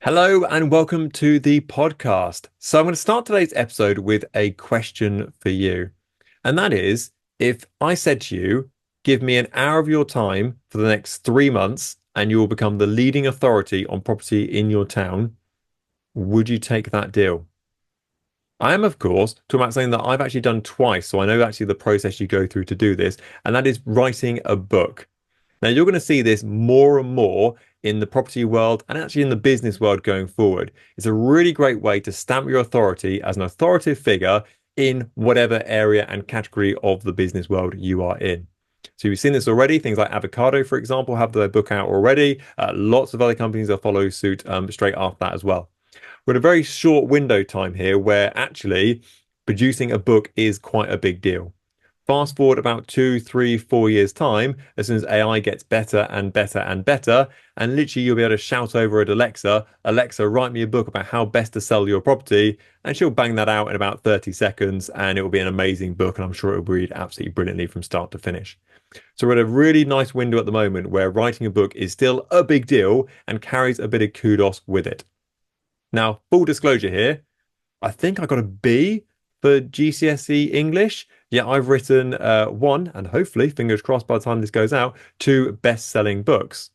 Hello and welcome to the podcast. So, I'm going to start today's episode with a question for you. And that is if I said to you, give me an hour of your time for the next 3 months and you will become the leading authority on property in your town, would you take that deal? I am, of course, talking about something that I've actually done twice. So, I know actually the process you go through to do this, and that is writing a book. Now, you're going to see this more and more in the property world and actually in the business world going forward. It's a really great way to stamp your authority as an authoritative figure in whatever area and category of the business world you are in. So you've seen this already. Things like Avocado, for example, have their book out already. Lots of other companies will follow suit straight after that as well. We're in a very short window time here where actually producing a book is quite a big deal. Fast forward about 2, 3, 4 years' time, as soon as AI gets better and better and better, and literally you'll be able to shout over at Alexa, Alexa, write me a book about how best to sell your property, and she'll bang that out in about 30 seconds, and it will be an amazing book, and I'm sure it will read absolutely brilliantly from start to finish. So we're at a really nice window at the moment where writing a book is still a big deal and carries a bit of kudos with it. Now, full disclosure here, I think I got a B for GCSE English. Yeah, I've written one, and hopefully, fingers crossed by the time this goes out, two best-selling books.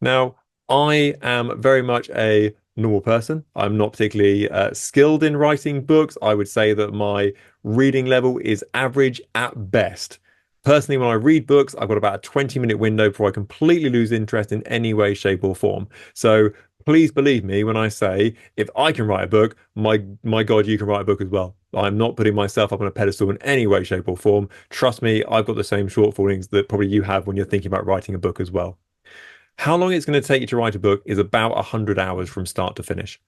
Now, I am very much a normal person. I'm not particularly skilled in writing books. I would say that my reading level is average at best. Personally, when I read books, I've got about a 20-minute window before I completely lose interest in any way, shape, or form. So please believe me when I say if I can write a book, my God, you can write a book as well. I'm not putting myself up on a pedestal in any way, shape, or form. Trust me, I've got the same shortfallings that probably you have when you're thinking about writing a book as well. How long it's going to take you to write a book is about 100 hours from start to finish,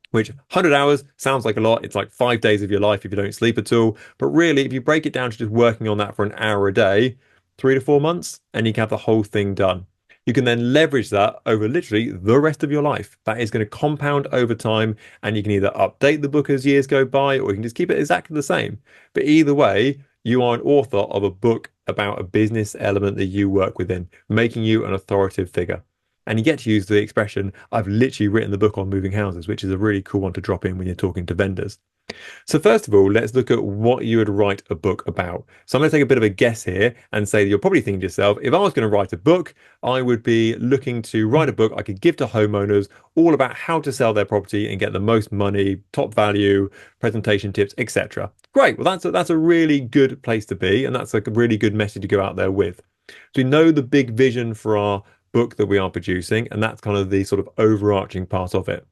which 100 hours sounds like a lot. It's like 5 days of your life if you don't sleep at all. But really, if you break it down to just working on that for an hour a day, 3 to 4 months, and you can have the whole thing done. You can then leverage that over literally the rest of your life. That is going to compound over time, and you can either update the book as years go by, or you can just keep it exactly the same. But either way, you are an author of a book about a business element that you work within, making you an authoritative figure. And you get to use the expression, I've literally written the book on moving houses, which is a really cool one to drop in when you're talking to vendors. So first of all, let's look at what you would write a book about. So I'm going to take a bit of a guess here and say that you're probably thinking to yourself, if I was going to write a book, I would be looking to write a book I could give to homeowners all about how to sell their property and get the most money, top value, presentation tips, etc. Great. Well, that's a really good place to be, and that's like a really good message to go out there with. So we know the big vision for our book that we are producing, and that's kind of the sort of overarching part of it.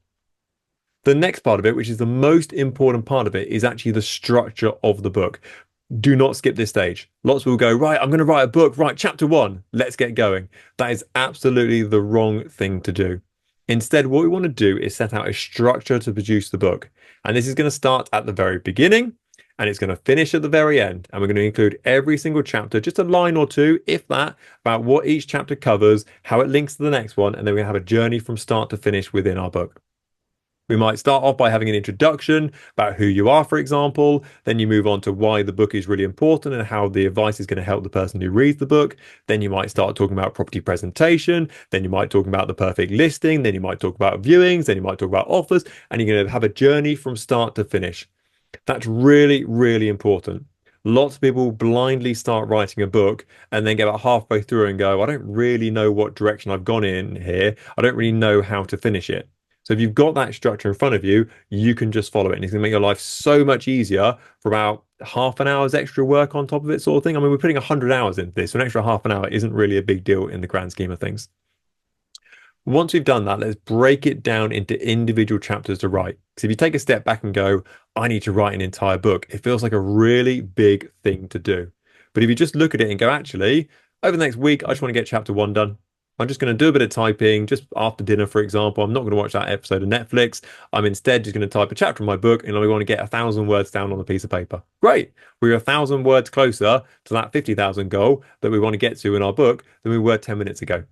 The next part of it, which is the most important part of it, is actually the structure of the book. Do not skip this stage. Lots of people go, right, I'm going to write a book, right, chapter one, let's get going. That is absolutely the wrong thing to do. Instead, what we want to do is set out a structure to produce the book. And this is going to start at the very beginning and it's going to finish at the very end. And we're going to include every single chapter, just a line or two, if that, about what each chapter covers, how it links to the next one. And then we have a journey from start to finish within our book. We might start off by having an introduction about who you are, for example. Then you move on to why the book is really important and how the advice is going to help the person who reads the book. Then you might start talking about property presentation. Then you might talk about the perfect listing. Then you might talk about viewings. Then you might talk about offers. And you're going to have a journey from start to finish. That's really, really important. Lots of people blindly start writing a book and then get about halfway through and go, I don't really know what direction I've gone in here. I don't really know how to finish it. So if you've got that structure in front of you, you can just follow it. And it's going to make your life so much easier for about half an hour's extra work on top of it, sort of thing. I mean, we're putting 100 hours into this. So an extra half an hour isn't really a big deal in the grand scheme of things. Once we've done that, let's break it down into individual chapters to write. Because if you take a step back and go, I need to write an entire book, it feels like a really big thing to do. But if you just look at it and go, actually, over the next week, I just want to get chapter one done. I'm just going to do a bit of typing just after dinner, for example. I'm not going to watch that episode of Netflix. I'm instead just going to type a chapter in my book and I want to get 1,000 words down on a piece of paper. Great. We're 1,000 words closer to that 50,000 goal that we want to get to in our book than we were 10 minutes ago.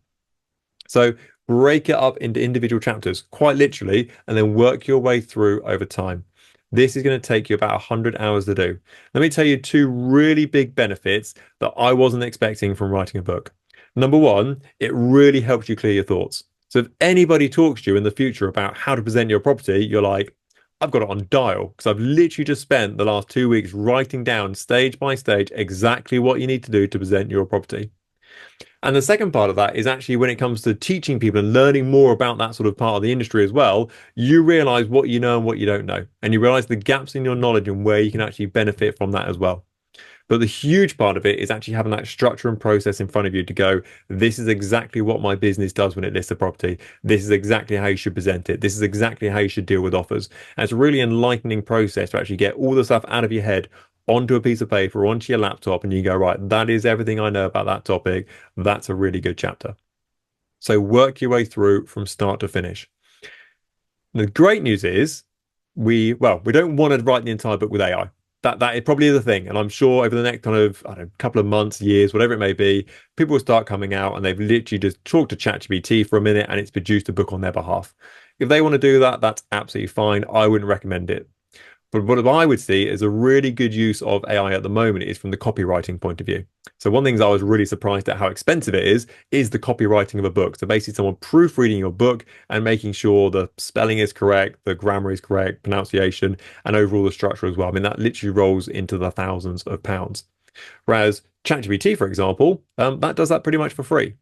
So break it up into individual chapters, quite literally, and then work your way through over time. This is going to take you about 100 hours to do. Let me tell you two really big benefits that I wasn't expecting from writing a book. Number one, it really helps you clear your thoughts. So if anybody talks to you in the future about how to present your property, you're like, I've got it on dial because I've literally just spent the last 2 weeks writing down stage by stage exactly what you need to do to present your property. And the second part of that is actually when it comes to teaching people and learning more about that sort of part of the industry as well, you realize what you know and what you don't know. And you realize the gaps in your knowledge and where you can actually benefit from that as well. But the huge part of it is actually having that structure and process in front of you to go, this is exactly what my business does when it lists a property. This is exactly how you should present it. This is exactly how you should deal with offers. And it's a really enlightening process to actually get all the stuff out of your head onto a piece of paper or onto your laptop and you go, right, that is everything I know about that topic. That's a really good chapter. So work your way through from start to finish. The great news is we don't want to write the entire book with AI. That is probably the thing. And I'm sure over the next kind of, I don't know, couple of months, years, whatever it may be, people will start coming out and they've literally just talked to ChatGPT for a minute and it's produced a book on their behalf. If they want to do that, that's absolutely fine. I wouldn't recommend it. But what I would see is a really good use of AI at the moment is from the copywriting point of view. So one of the things I was really surprised at how expensive it is the copywriting of a book. So basically someone proofreading your book and making sure the spelling is correct, the grammar is correct, pronunciation, and overall the structure as well. I mean, that literally rolls into the thousands of pounds. Whereas ChatGPT, for example, that does that pretty much for free.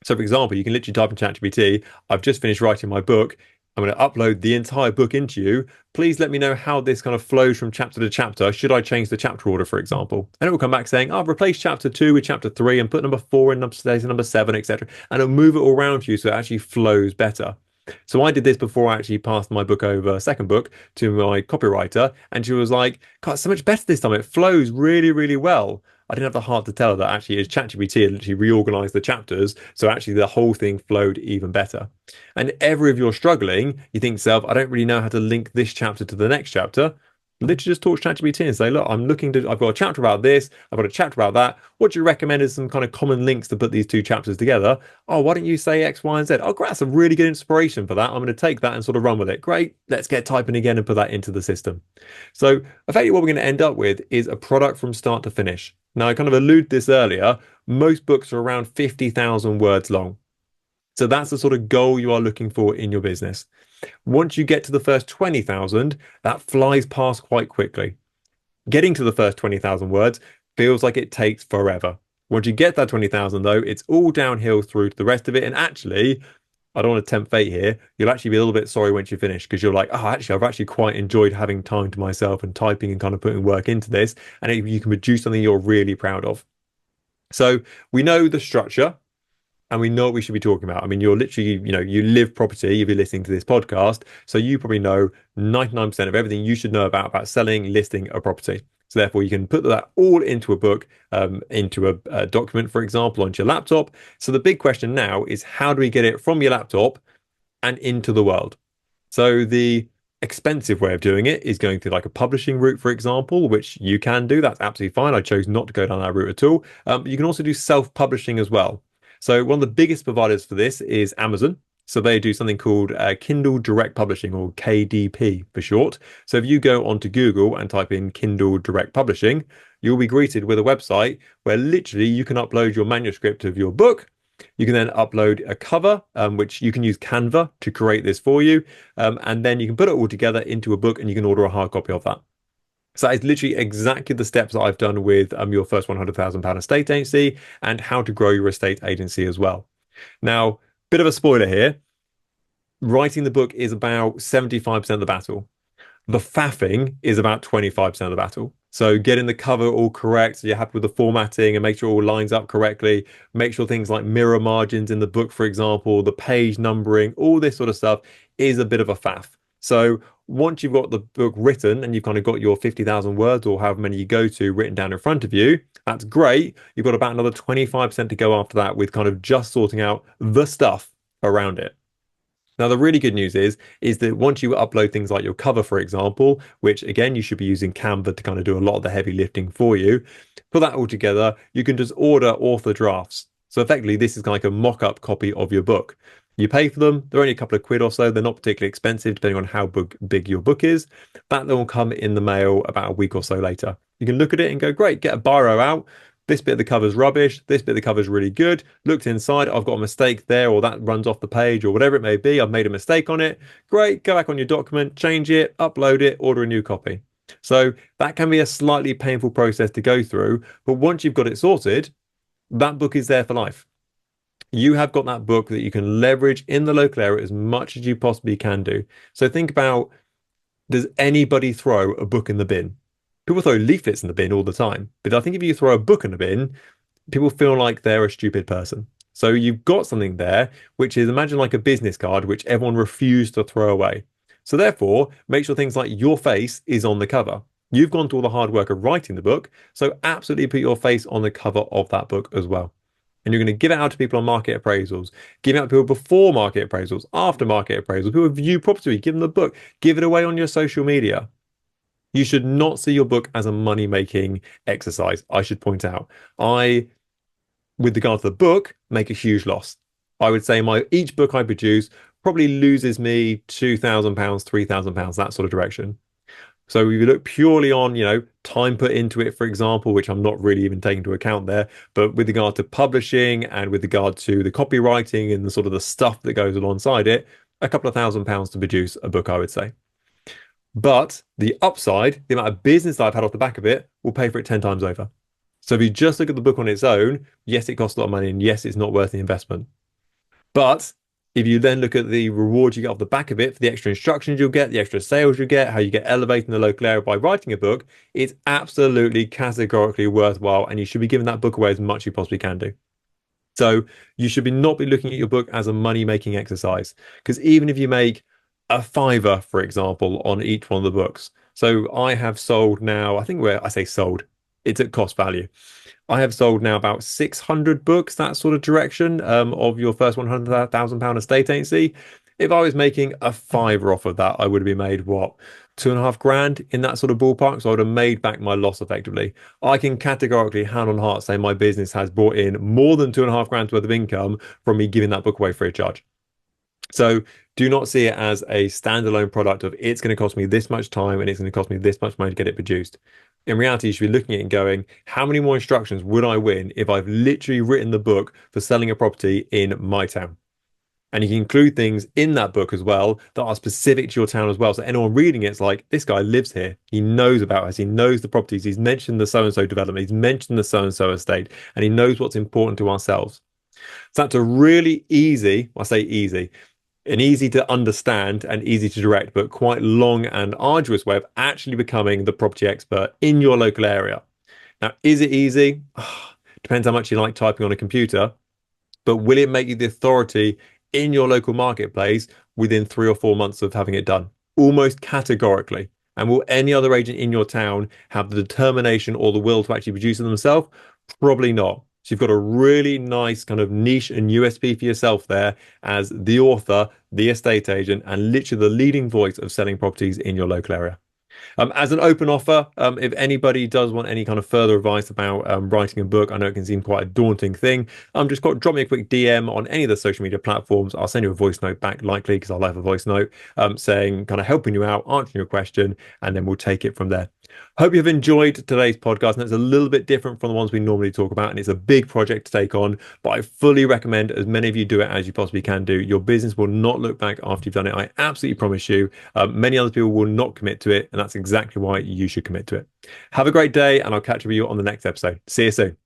So for example, you can literally type in ChatGPT, I've just finished writing my book. I'm going to upload the entire book into you. Please let me know how this kind of flows from chapter to chapter. Should I change the chapter order, for example? And it will come back saying, I've replaced chapter 2 with chapter 3 and put number 4 in number 7, etc. And it'll move it all around for you so it actually flows better. So I did this before I actually passed my book over, second book, to my copywriter. And she was like, God, it's so much better this time. It flows really, really well. I didn't have the heart to tell her that actually his ChatGPT had literally reorganized the chapters. So actually the whole thing flowed even better. And if you're struggling, you think to yourself, I don't really know how to link this chapter to the next chapter. Literally just talk to ChatGPT and say, look, I've got a chapter about this. I've got a chapter about that. What do you recommend as some kind of common links to put these two chapters together? Oh, why don't you say X, Y, and Z? Oh, great. That's a really good inspiration for that. I'm going to take that and sort of run with it. Great. Let's get typing again and put that into the system. So effectively what we're going to end up with is a product from start to finish. Now, I kind of alluded this earlier. Most books are around 50,000 words long. So that's the sort of goal you are looking for in your business. Once you get to the first 20,000, that flies past quite quickly. Getting to the first 20,000 words feels like it takes forever. Once you get that 20,000 though, it's all downhill through to the rest of it. And actually, I don't want to tempt fate here. You'll actually be a little bit sorry once you finish because you're like, oh, actually, I've actually quite enjoyed having time to myself and typing and kind of putting work into this. And you can produce something you're really proud of. So we know the structure and we know what we should be talking about. I mean, you're literally, you live property if you're listening to this podcast. So you probably know 99% of everything you should know about selling, listing a property. So therefore, you can put that all into a book, into a document, for example, onto your laptop. So the big question now is how do we get it from your laptop and into the world? So the expensive way of doing it is going through like a publishing route, for example, which you can do. That's absolutely fine. I chose not to go down that route at all. But you can also do self-publishing as well. So one of the biggest providers for this is Amazon. So they do something called Kindle Direct Publishing, or KDP for short. So if you go onto Google and type in Kindle Direct Publishing, you'll be greeted with a website where literally you can upload your manuscript of your book. You can then upload a cover, which you can use Canva to create this for you. And then you can put it all together into a book and you can order a hard copy of that. So that is literally exactly the steps that I've done with your first £100,000 estate agency and how to grow your estate agency as well. Now, bit of a spoiler here. Writing the book is about 75% of the battle. The faffing is about 25% of the battle. So getting the cover all correct, so you're happy with the formatting and make sure it all lines up correctly. Make sure things like mirror margins in the book, for example, the page numbering, all this sort of stuff is a bit of a faff. So once you've got the book written and you've kind of got your 50,000 words or however many you go to written down in front of you, that's great. You've got about another 25% to go after that with kind of just sorting out the stuff around it. Now, the really good news is that once you upload things like your cover, for example, which again, you should be using Canva to kind of do a lot of the heavy lifting for you, put that all together, you can just order author drafts. So effectively, this is like a mock-up copy of your book. You pay for them. They're only a couple of quid or so. They're not particularly expensive, depending on how big your book is. That will come in the mail about a week or so later. You can look at it and go, great, get a biro out, this bit of the cover's rubbish, this bit of the cover's really good. Looked inside, I've got a mistake there, or that runs off the page, or whatever it may be. I've made a mistake on it. Great, go back on your document, change it, upload it, order a new copy. So that can be a slightly painful process to go through, but once you've got it sorted, that book is there for life. You have got that book that you can leverage in the local area as much as you possibly can do. So think about, does anybody throw a book in the bin? People throw leaflets in the bin all the time, but I think if you throw a book in the bin, people feel like they're a stupid person. So you've got something there, which is, imagine like a business card, which everyone refused to throw away. So therefore, make sure things like your face is on the cover. You've gone through all the hard work of writing the book, so absolutely put your face on the cover of that book as well. And you're going to give it out to people on market appraisals, give it out to people before market appraisals, after market appraisals, people who view property, give them the book, give it away on your social media. You should not see your book as a money-making exercise, I should point out. With regard to the book, make a huge loss. I would say each book I produce probably loses me £2,000, £3,000, that sort of direction. So if you look purely on, time put into it, for example, which I'm not really even taking into account there, but with regard to publishing and with regard to the copywriting and the sort of the stuff that goes alongside it, a couple of £1,000s to produce a book, I would say. But the upside, the amount of business that I've had off the back of it, will pay for it 10 times over. So if you just look at the book on its own, yes, it costs a lot of money, and yes, it's not worth the investment. But if you then look at the rewards you get off the back of it, for the extra instructions you'll get, the extra sales you get, how you get elevated in the local area by writing a book, it's absolutely categorically worthwhile, and you should be giving that book away as much as you possibly can do. So you should not be looking at your book as a money-making exercise, because even if you make a fiver, for example, on each one of the books. So I have sold now, I think where I say sold, it's at cost value. I have sold now about 600 books, that sort of direction, of your first £100,000 estate agency. If I was making a fiver off of that, I would have been made, what, 2.5 grand in that sort of ballpark. So I would have made back my loss effectively. I can categorically, hand on heart, say my business has brought in more than 2.5 grand worth of income from me giving that book away free of charge. So do not see it as a standalone product of, it's going to cost me this much time and it's going to cost me this much money to get it produced. In reality, you should be looking at it and going, how many more instructions would I win if I've literally written the book for selling a property in my town? And you can include things in that book as well that are specific to your town as well. So anyone reading it's like, this guy lives here. He knows about us. He knows the properties. He's mentioned the so-and-so development. He's mentioned the so-and-so estate, and he knows what's important to ourselves. So that's a really easy, I say easy, an easy to understand and easy to direct, but quite long and arduous way of actually becoming the property expert in your local area. Now, is it easy? Depends how much you like typing on a computer, but will it make you the authority in your local marketplace within 3 or 4 months of having it done? Almost categorically. And will any other agent in your town have the determination or the will to actually produce it themselves? Probably not. So you've got a really nice kind of niche and USP for yourself there as the author, the estate agent, and literally the leading voice of selling properties in your local area. As an open offer, if anybody does want any kind of further advice about writing a book, I know it can seem quite a daunting thing. Just drop me a quick DM on any of the social media platforms. I'll send you a voice note back, likely, because I'll have a voice note saying, kind of helping you out, answering your question, and then we'll take it from there. Hope you've enjoyed today's podcast. And it's a little bit different from the ones we normally talk about, and it's a big project to take on, but I fully recommend as many of you do it as you possibly can do. Your business will not look back after you've done it. I absolutely promise you. Many other people will not commit to it, and that's exactly why you should commit to it. Have a great day, and I'll catch up with you on the next episode. See you soon.